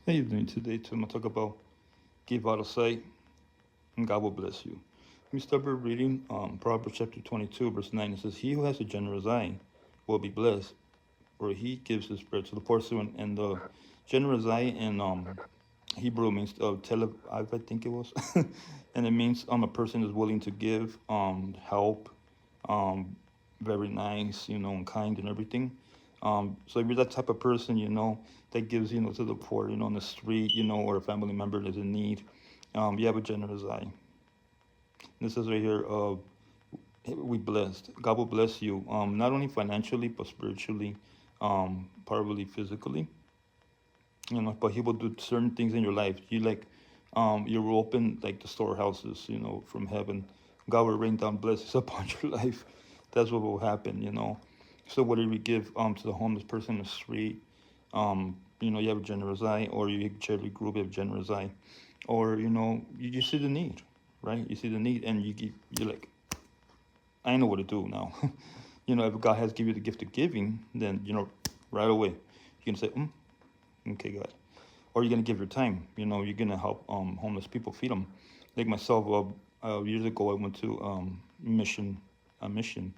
How you doing today? I'm gonna talk about give out of sight, and God will bless you. We start by reading Proverbs chapter 22, verse 9. It says, "He who has a generous eye will be blessed, for he gives his bread to the poor." So, and the generous eye in Hebrew means I think it was, and it means a person is willing to give help, um, very nice, and kind and everything. So if you're that type of person, that gives, to the poor, on the street, or a family member that's in need, you have a generous eye. This is right here. We blessed. God will bless you, not only financially but spiritually, probably physically. But He will do certain things in your life. You will open like the storehouses, from heaven. God will rain down blessings upon your life. That's what will happen. So whether you give to the homeless person in the street, you have a generous eye, or you charity group, you have a generous eye, or you see the need, right? You see the need, and you're like, I know what to do now. If God has given you the gift of giving, then right away you can say, okay, God. Or you're gonna give your time. You're gonna help homeless people, feed them. Like myself, years ago, I went to mission.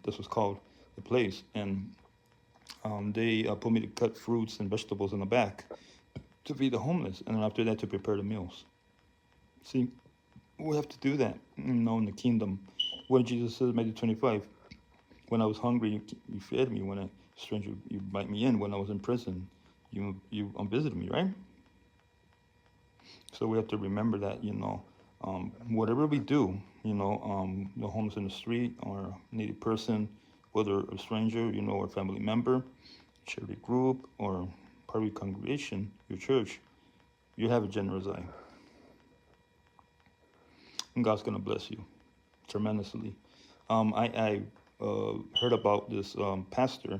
This was called the place, and they put me to cut fruits and vegetables in the back to feed the homeless, and then after that to prepare the meals. See, we have to do that, in the kingdom. When Jesus says, Matthew 25, when I was hungry, you fed me. When a stranger, you invite me in. When I was in prison, you visited me, right? So we have to remember that, whatever we do, the homeless in the street or a needy person, whether a stranger, or a family member, charity group, or part of your congregation, your church, you have a generous eye. And God's going to bless you tremendously. I heard about this pastor.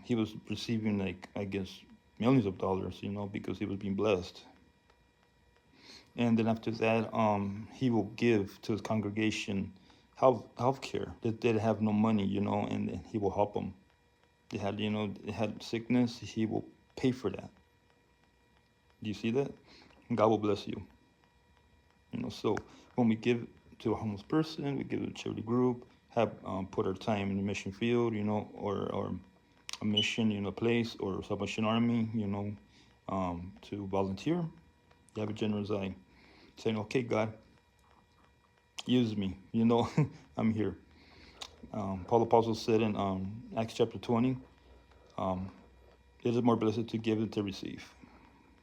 He was receiving, like, I guess, millions of dollars, because he was being blessed. And then after that, he will give to his congregation health care. They have no money, and he will help them. They had sickness. He will pay for that. Do you see that? God will bless you. So when we give to a homeless person, we give to a charity group, have put our time in the mission field, or a mission, place, or Salvation Army, to volunteer. You have a generous eye, saying, "Okay, God, use me. I'm here." Paul the Apostle said in Acts chapter 20, it is more blessed to give than to receive.